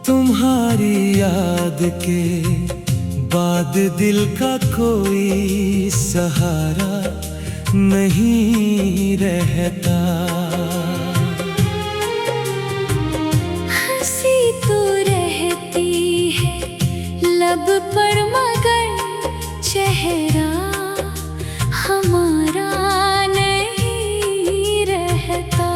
तुम्हारी याद के बाद दिल का कोई सहारा नहीं रहता। हंसी तो रहती है लब पर मगर चेहरा हमारा नहीं रहता।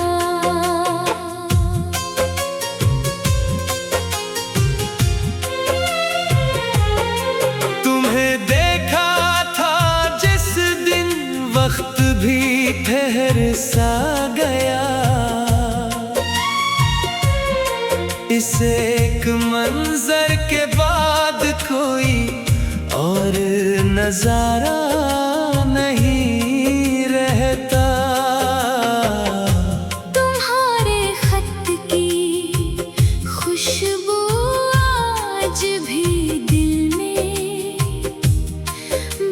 तुम्हें देखा था जिस दिन वक्त भी ठहर सा गया। इस एक मंजर के बाद कोई और नजारा नहीं रहता। तुम्हारे खत की खुशबू आज भी दिल में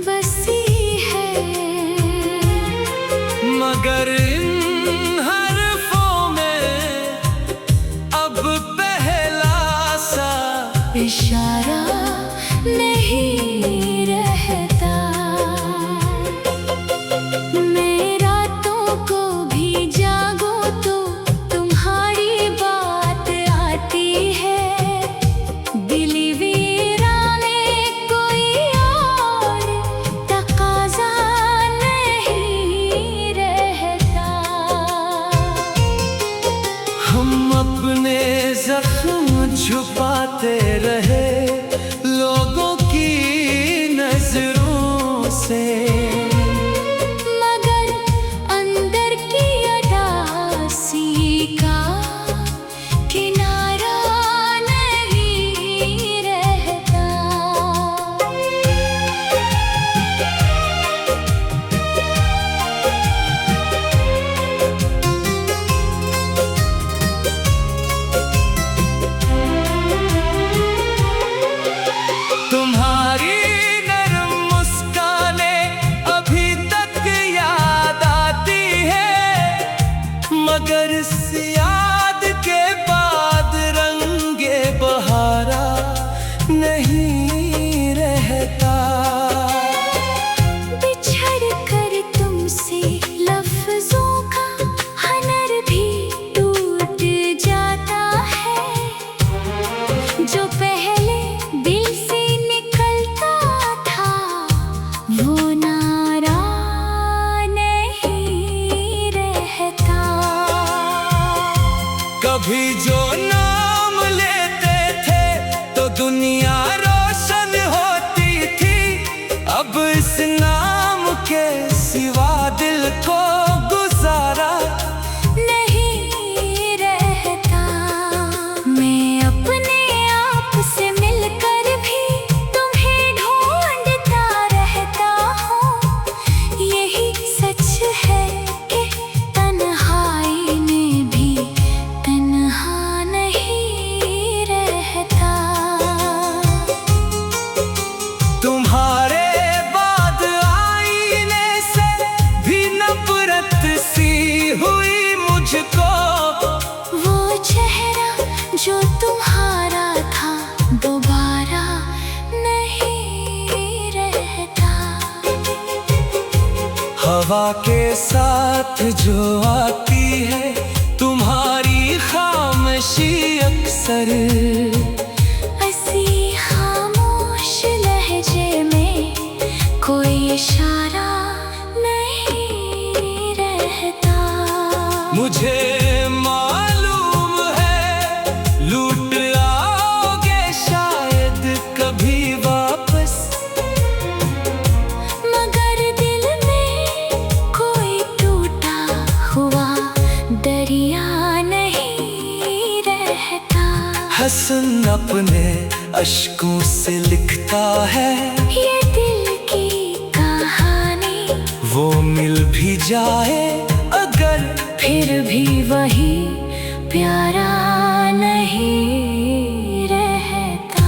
बसी है, मगर इन हरफों में अब पहला सा इशारा नहीं रहता। मैं रातों को भी जागूं तो तुम्हारी बात आती है। दिली वीराने कोई और तकाज़ा नहीं रहता। हम अपने जख्म छुपाते रहे लोगों की नजरों से, मगर अंदर की अदासी का किनारा नहीं रहता। तुम्हारी नरम मुस्कानें अभी तक याद आती है, मगर इस याद के बाद रंगे बहारा नहीं रहता। बिछड़ कर तुमसे लफ्जों का हनर भी टूट जाता है। जो पहले दिल से निकलता था वो नारा नहीं रहता। कभी जो नाम लेते थे तो दुनिया रोशन होती थी। अब इस नाम के सिवा दिल को गुजारा नहीं रहता। मैं अपने आप से मिलकर भी तुम्हें ढूंढता रहता हूँ। यही सच है कि तन्हाई में भी तन्हा नहीं रहता। तुम्हारे बाद आईने से भी नफरत सी हुई मुझको। वो चेहरा जो तुम्हारा था दोबारा नहीं रहता। हवा के साथ जो आती है तुम्हारी खामोशी अक्सर, ऐसी खामोश लहजे में कोई इशारा नहीं रहता। मुझे मालूम है लूट आओगे शायद कभी वापस, मगर दिल में कोई टूटा हुआ दरिया नहीं रहता। हसन अपने अश्कों से लिखता है ये दिल की कहानी। वो मिल भी जाए अगर फिर भी वही प्यारा नहीं रहता।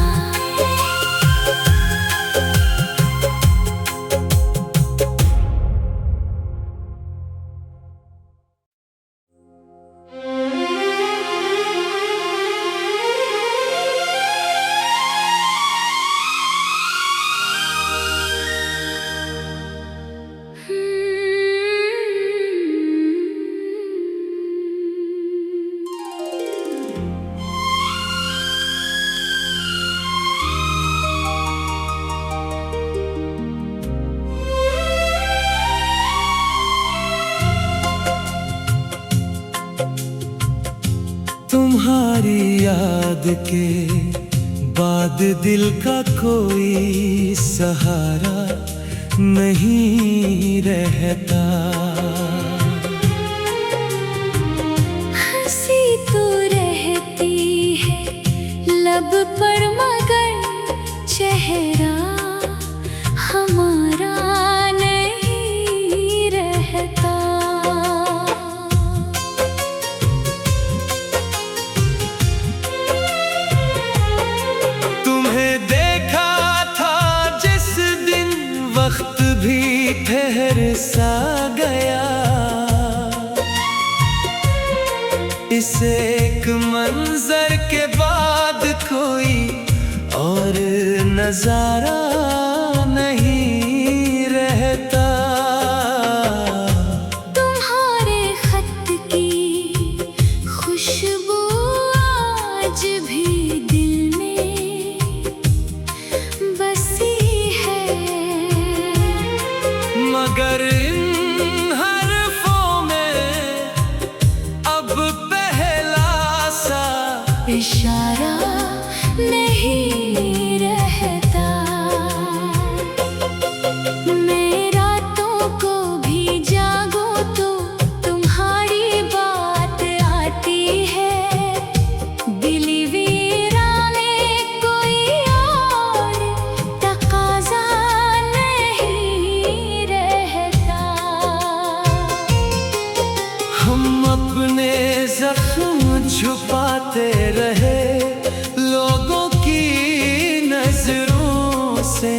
तुम्हारी याद के बाद दिल का कोई सहारा नहीं रहता। हंसी तो रहती है लब पर मगर चेहरा हमारा नहीं रहता। तुम्हें देखा था जिस दिन वक्त भी ठहर सा गया। इस एक मंजर के बाद कोई और नजारा नहीं रहता। तुम्हारे खत की खुशबू आज भी दिल में बसी है, मगर इन हरफों में अब पहला सा इशारा नहीं रहता। मैं रातों को भी जागूं तो तुम्हारी बात आती है। दिली वीराने कोई और तकाज़ा नहीं रहता। हम अपने जख्म छुपाते रहे लोगों की नजरों से,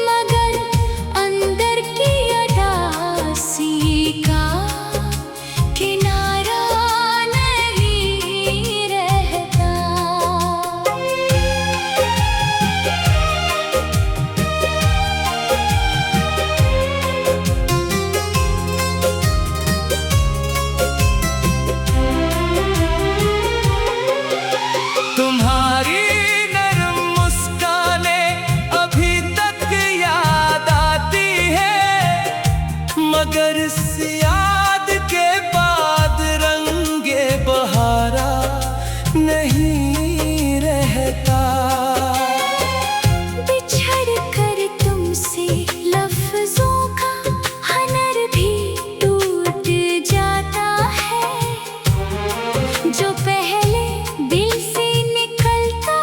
मगर अंदर की अदासी का किनारा नहीं रहता। तुम्हारी नरम मुस्कानें अभी तक याद आती है, मगर इस याद के बाद रंगे बहारा नहीं रहता। बिछड़ कर तुमसे लफ्जों का हनर भी टूट जाता है। जो पहले दिल से निकलता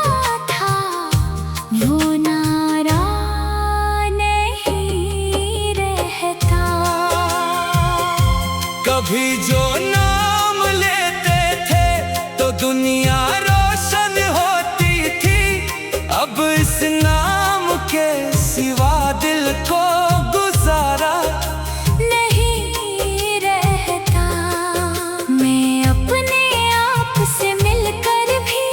था वो नारा नहीं रहता। कभी जो नाम लेते थे तो दुनिया रोशन होती थी। अब इस नाम के सिवा दिल को गुजारा नहीं रहता। मैं अपने आप से मिलकर भी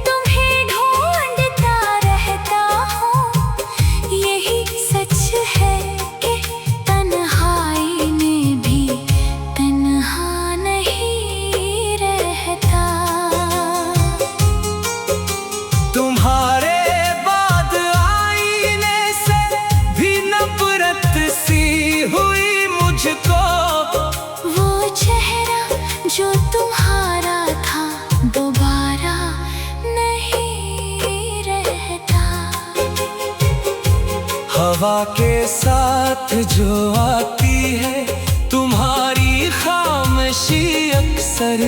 तुम्हें ढूंढता रहता हूँ। यही सच है कि तन्हाई में भी तन्हा नहीं रहता। तुम्हारे बाद आईने से भी नफरत सी हुई मुझको। वो चेहरा जो तुम्हारा था दोबारा नहीं रहता। हवा के साथ जो आती है तुम्हारी खामोशी अक्सर,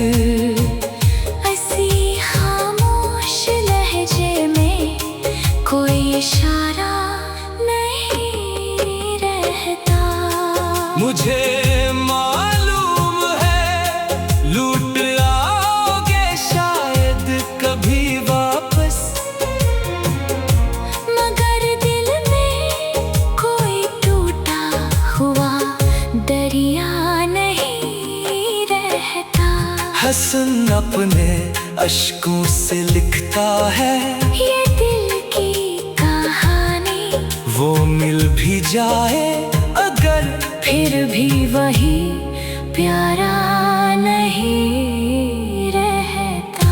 ऐसी खामोश लहजे में कोई इशारा नहीं रहता। मुझे मालूम है लूट आओगे शायद कभी वापस, मगर दिल में कोई टूटा हुआ दरिया नहीं रहता। हसन अपने अश्कों से लिखता है ये दिल की कहानी। वो मिल भी जाए अगर फिर भी वही प्यारा नहीं रहता।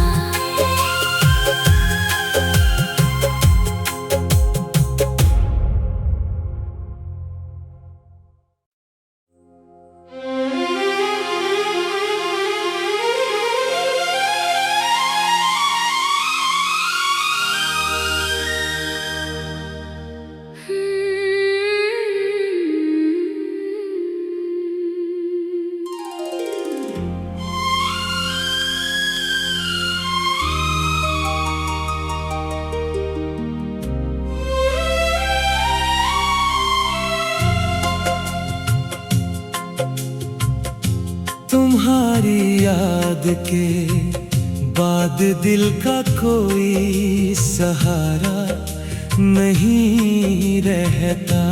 याद के बाद दिल का कोई सहारा नहीं रहता।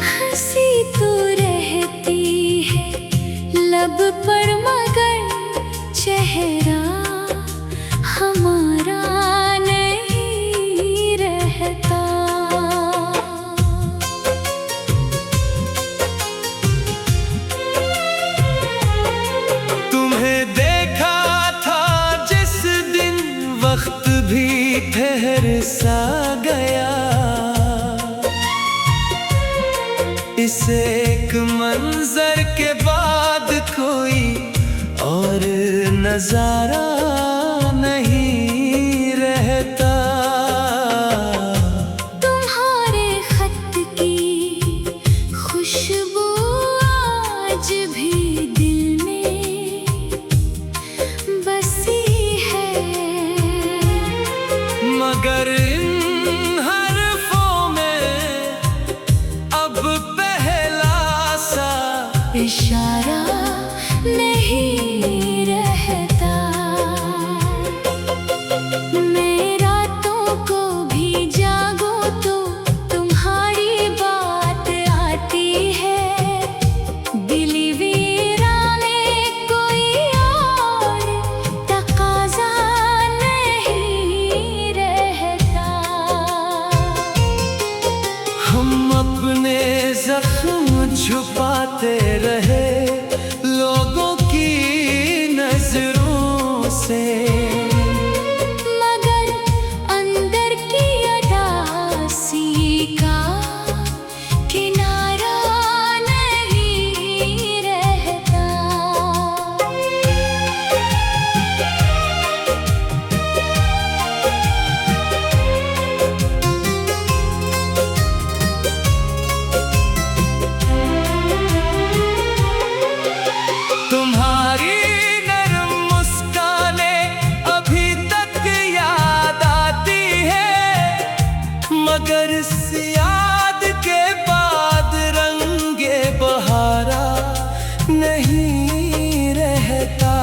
हंसी तो रहती है लब पर मगर चेहरा हमारा नहीं रहता। तुम्हें देखा था जिस दिन वक्त भी ठहर सा गया। इस एक मंजर के बाद कोई और नजारा नहीं रहता। तुम्हारे खत की खुशबू आज भी दिल में बसी है, मगर इन हरफों में अब पहला सा इशारा नहीं रहता। मैं रातों को भी जागूं तो तुम्हारी बात आती है। दिली वीराने कोई और तकाज़ा नहीं रहता। हम अपने जख्म छुपाते रहे लोगों की नजरों से, मगर अंदर की अदासी का किनारा नहीं रहता। तुम्हारी नरम मुस्कानें अभी तक याद आती है, मगर इस याद के बाद रंगे बहारा नहीं रहता।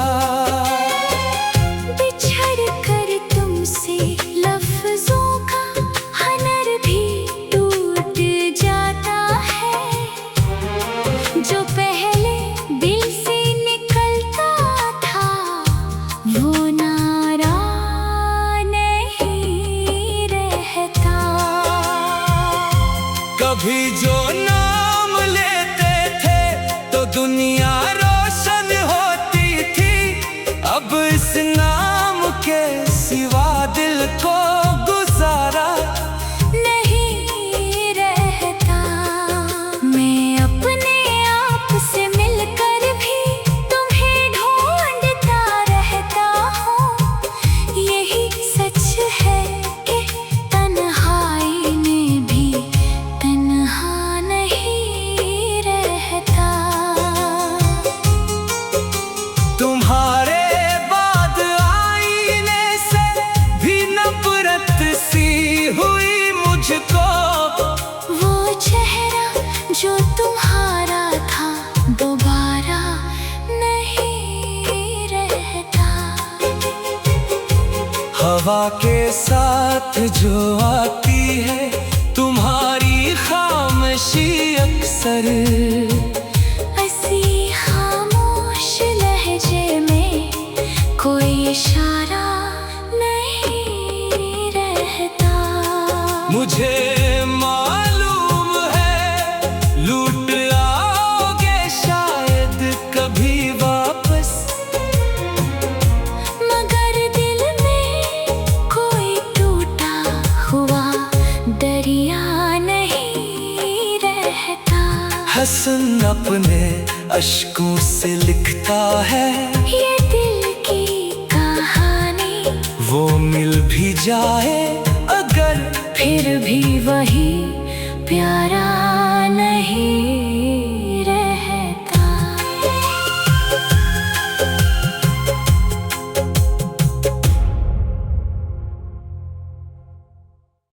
बिछड़ कर तुमसे लफ्जों का हनर भी टूट जाता है। जो पहले दिल से निकलता था वो नारा नहीं रहता। कभी जो नाम लेते थे तो दुनिया रोशन होती थी। अब इस नाम के सिवा दिल को गुजारा नहीं रहता। मैं अपने आप से मिलकर भी तुम्हें ढूंढता रहता हूँ। यही सच है कि तन्हाई में भी तन्हा नहीं रहता। तुम्हारे बाद आईने से भी नफरत सी हुई मुझको। वो चेहरा जो तुम्हारा था दोबारा नहीं रहता। हवा के साथ जो आती है तुम्हारी खामोशी अक्सर, ऐसी खामोश लहजे में कोई इशारा नहीं रहता। मुझे मालूम है लूट आओगे शायद कभी वापस, मगर दिल में कोई टूटा हुआ दरिया नहीं रहता। हसन अपने अश्कों से लिखता है ये दिल की कहानी। वो मिल भी जाए अगर फिर भी वही प्यारा